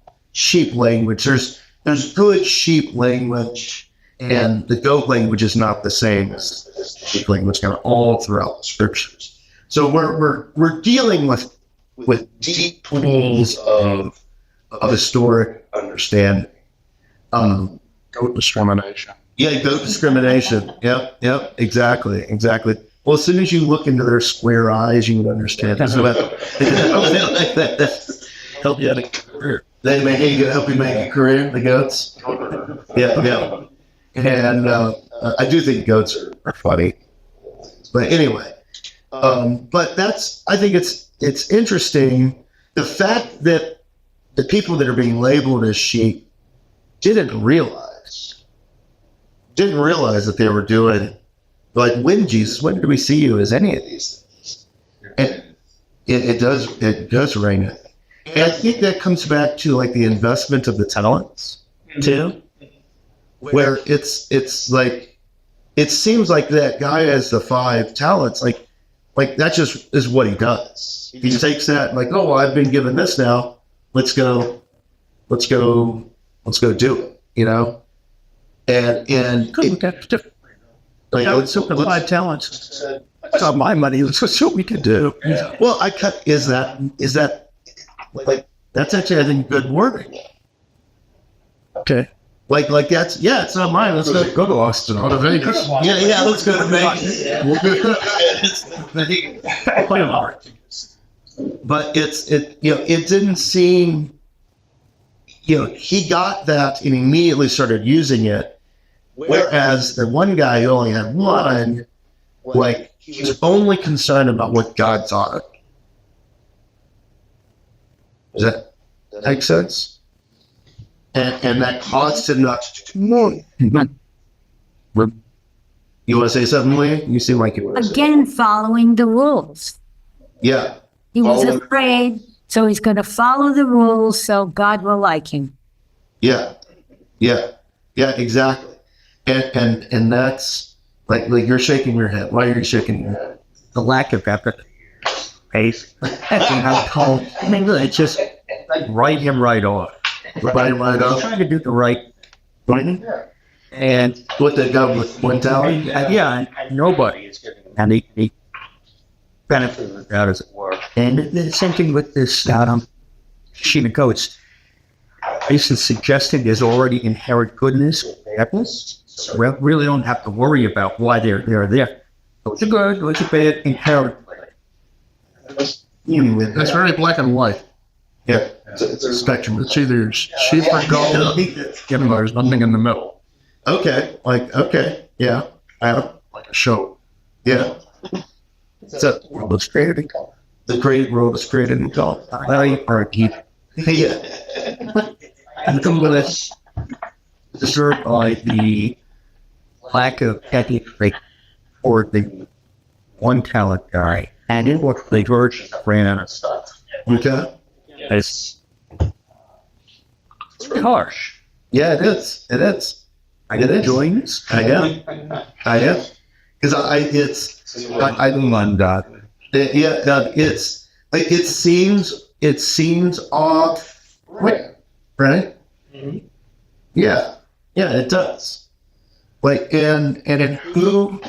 language. There's good sheep language, and the goat language is not the same as the sheep language, kind of all throughout the scriptures. So we're dealing with deep pools of historic understanding. Goat discrimination. Yeah, goat discrimination. Yep, exactly. Well, as soon as you look into their square eyes, you would understand as well. Help you out of career. They help you make a career, the goats. Yeah. And I do think goats are funny. But anyway, but I think it's interesting, the fact that the people that are being labeled as sheep didn't realize that they were doing, like, when did we see you as any of these things? And it does ring it. And I think that comes back to like the investment of the talents too, where it's like, it seems like that guy has the 5 talents, like that just is what he does. He takes that, like, oh, well, I've been given this now. Let's go do it, you know? And Could look at it differently. like, Let's look at 5 talents. It's not my money. Let's see what we can do. well, is that like, that's actually, I think, good wording. Okay. Like that's, it's not mine. Let's go to Austin. Go to Vegas. Yeah, let's go to Vegas. But it didn't seem, he got that and immediately started using it. Whereas the one guy who only had one, like, he was only concerned about what God thought. Does that make sense? And that caused him not to do more. You want to say something, Lee? You seem like you want to say. Again, following the rules. Yeah. He was Following- afraid, so he's going to follow the rules so God will like him. Yeah, exactly. And that's like you're shaking your head. Why are you shaking your head? The lack of effort. Pace. It's just write him right off. Right off. Trying to do the right thing. And What they got with one talent? yeah, and nobody is giving any benefit of the doubt, as it were. And the same thing with this sheep and goats. Basically suggesting there's already inherent goodness with apples. So we really don't have to worry about why they're there. What's a good, what's a bad, inherent. That's very black and white. Yeah, it's a spectrum. It's either sheep or goat. There's nothing in the middle. Okay, yeah. Adam, Like a show. yeah. So World was created in God. the great world is created in God. Well, you are a geek. Yeah, And come with us, disturbed by the lack of ethics for the one talent guy, and in what the George ran out of stuff. okay. It's harsh. Yeah, it is. I get enjoying this. I am. Because I don't mind that. it's like, it seems off, right? Yeah, it does. Like, and who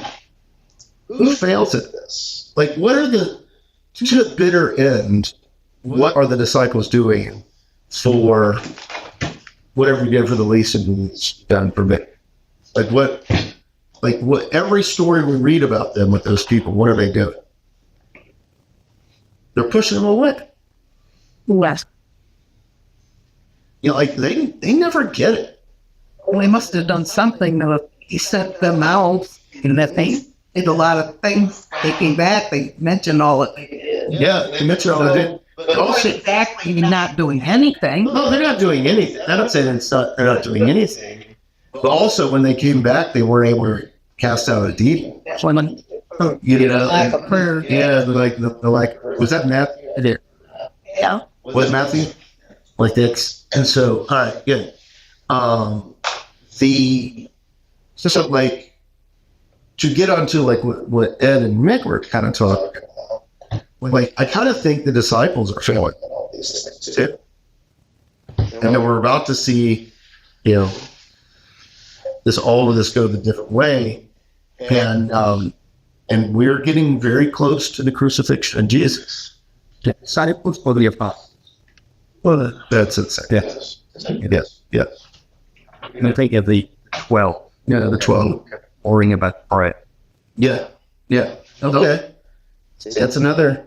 fails at this? Like, what are to the bitter end? What are the disciples doing for whatever you did for the least of these done for me? Like what every story we read about them with those people, what are they doing? They're pushing them away. Yes. Like they never get it. Well, he must have done something. He sent them out, and that they did a lot of things. They came back. They mentioned all of it. Yeah, they mentioned all of it. But also, Exactly, not doing anything. no, they're not doing anything. I don't say they're not doing anything. But also, when they came back, they weren't able to cast out a demon. When You know, lack of prayer. yeah, was that Matthew? Yeah. Was Matthew? Like that's, and so, all right, good. So like, to get onto like what Ed and Mick were kind of talking about, like, I kind of think the disciples are failing at all these things too. And then we're about to see, all of this go the different way. And we're getting very close to the crucifixion of Jesus. Disciples or the apostles? Well, that's it. Yes. Yes. I think of the 12. Yeah, the 12. Worrying about bread. Yeah. Okay. That's another,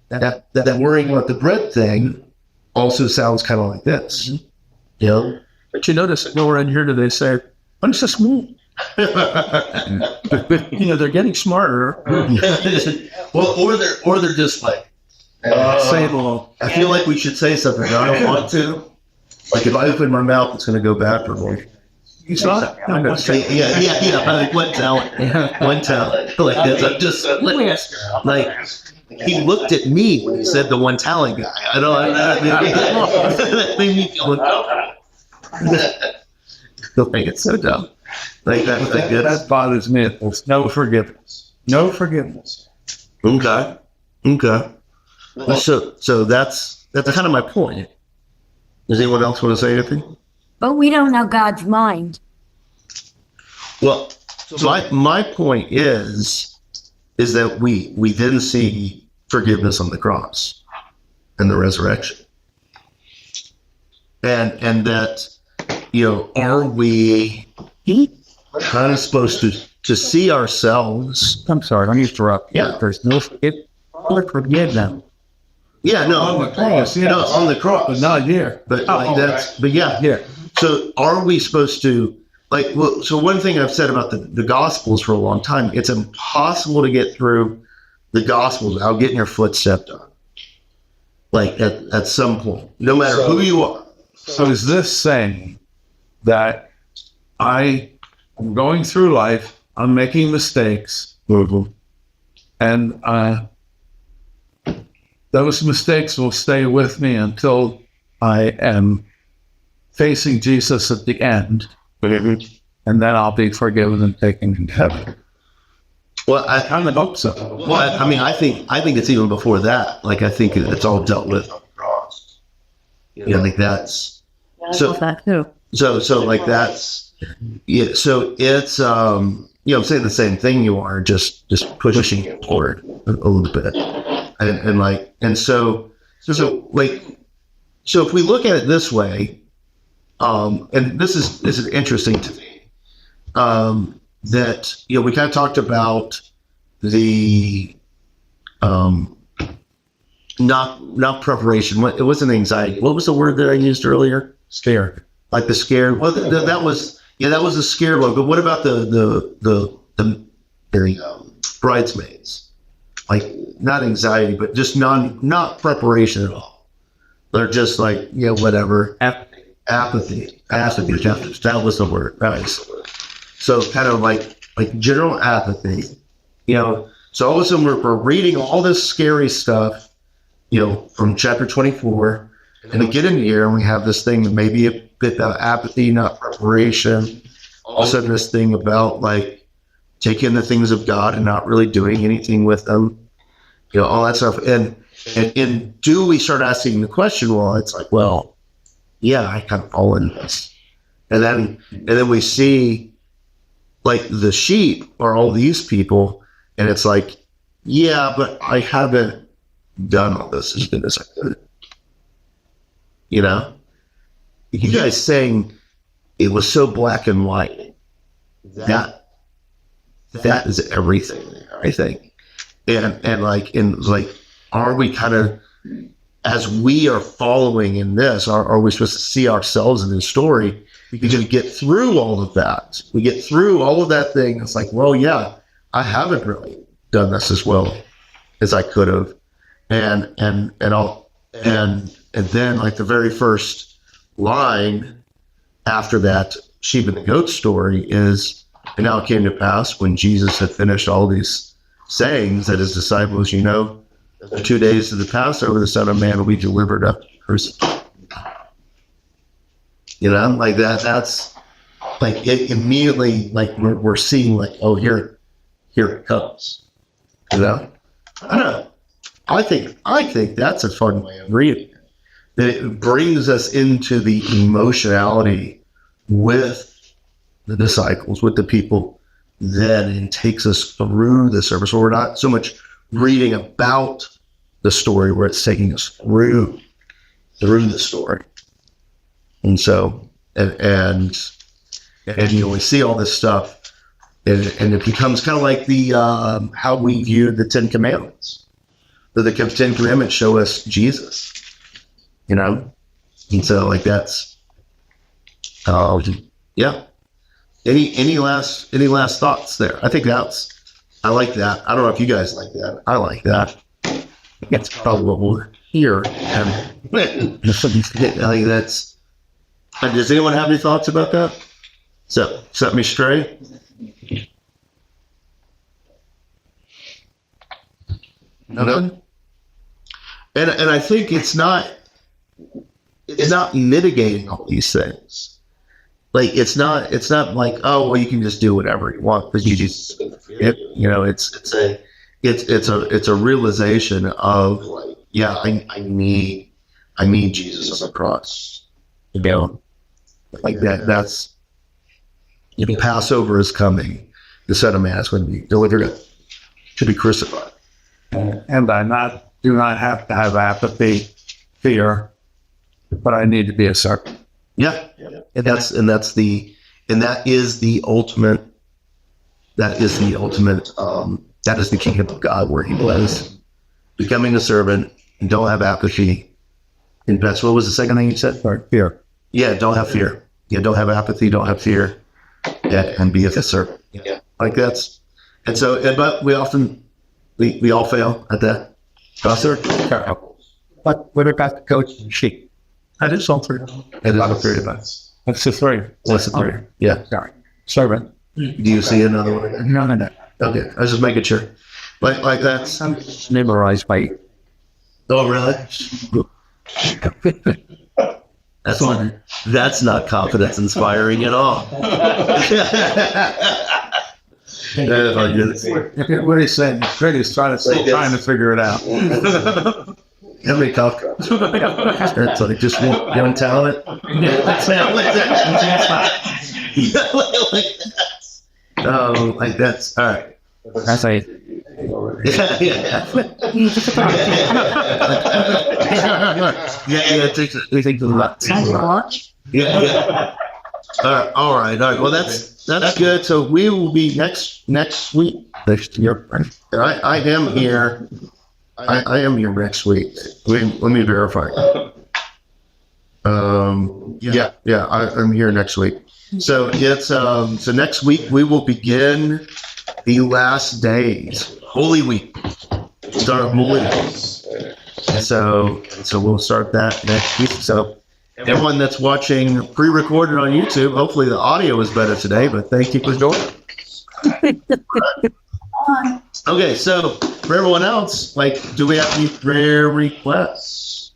that worrying about the bread thing also sounds kind of like this. But you notice nowhere in here do they say, what does this mean? They're getting smarter. Well, or they're just like, Same old. I feel like we should say something. I don't want to. Like if I open my mouth, it's going to go backward. You saw it? Yeah. Like one talent. One talent. Like this. I'm just like he looked at me when he said the one talent guy. I don't. That made me feel like it's so dumb. Like That bothers me. There's no forgiveness. No forgiveness. Okay. So that's kind of my point. Does anyone else want to say anything? But we don't know God's mind. Well, so my point is that we then see forgiveness on the cross and the resurrection, and that are we kind of supposed to see ourselves? I'm sorry, let me interrupt. Yeah. There's no forgive them. Yeah, no, On the cross, yeah. no, on the cross, But not here. but yeah. Here. So are we supposed to so one thing I've said about the Gospels for a long time, it's impossible to get through the Gospels without getting your foot stepped on. Like at some point, no matter who you are. So is this saying that I am going through life, I'm making mistakes, and those mistakes will stay with me until I am facing Jesus at the end, and then I'll be forgiven and taken into heaven. Well, I kind of hope so. Well, I mean, I think it's even before that. Like, I think it's all dealt with on the cross. I think that's so. That too. So like that's So it's I'm saying the same thing you are, just pushing it forward a little bit, so if we look at it this way, and this is interesting to me. That we kind of talked about the not preparation. It wasn't anxiety. What was the word that I used earlier? Scared. Like the scared. Well, that was the scared one. But what about the bridesmaids? Like not anxiety, but just not preparation at all. They're just like whatever. Apathy. That was the word. Nice. So kind of like general apathy, So all of a sudden we're reading all this scary stuff, from chapter 24, and we get in here and we have this thing that may be a bit about apathy, not preparation. Also this thing about like taking the things of God and not really doing anything with them, all that stuff. And do we start asking the question? Well, it's like, well, yeah, I kind of fall in this, and then we see. Like the sheep are all these people, and it's like, yeah, but I haven't done all this as good as I could. You guys saying it was so black and white. That is everything there, I think. And are we kind of, as we are following in this, are we supposed to see ourselves in this story? Because we get through all of that. We get through all of that thing. It's like, well, yeah, I haven't really done this as well as I could have. And then like the very first line after that sheep and the goat story is, and now it came to pass when Jesus had finished all these sayings that his disciples, the 2 days of the Passover, the Son of Man will be delivered up to crucifixion. Like that's like it immediately, like we're seeing like, oh, here it comes. I don't know. I think that's a fun way of reading it. It brings us into the emotionality with the disciples, with the people, then and takes us through the service. So we're not so much reading about the story, where it's taking us through the story. And so, and we see all this stuff, and it becomes kind of like the how we view the Ten Commandments. The Ten Commandments show us Jesus, and so like that's, yeah. Any last thoughts there? I think I like that. I don't know if you guys like that. I like that. That's probably what we'll hear. And I think that's. Does anyone have any thoughts about that? So set me straight. No. And I think it's not mitigating all these things. Like it's not like, oh well, you can just do whatever you want because you just it's a realization of like, yeah, I need Jesus on the cross. Like that's Passover is coming. The Son of Man is going to be delivered up to be crucified. And I do not have to have apathy, fear, but I need to be a servant. Yeah, and that is the ultimate. That is the kingdom of God, where He was becoming a servant and don't have apathy. And that's what was the second thing you said? Fear. Yeah, don't have fear. Yeah, don't have apathy. Don't have fear. Yeah, and be a servant. Yeah, like that's. And so, but we often we all fail at that. But what about the coach and sheep? That is all three. And not a period of time. That's the three. What's the three? Yeah. Sorry. Servant. Do you see another one? No. Okay, I was just making sure. Like that's Memorized by. Oh, really? That's not confidence inspiring at all. What he's saying, Craig is trying to figure it out. How many cough drops? It's like just one talent. Like that's all right. That's a. We think of that. Yeah. All right. Well, that's good. So we will be next week. Next year. I am here. I am here next week. Let me verify. Yeah. I'm here next week. So it's so next week we will begin the last days, Holy Week. Start Holy Week. So we'll start that next week. So everyone that's watching pre-recorded on YouTube, hopefully the audio is better today, but thank you for joining. Okay, so for everyone else, like, do we have any prayer requests?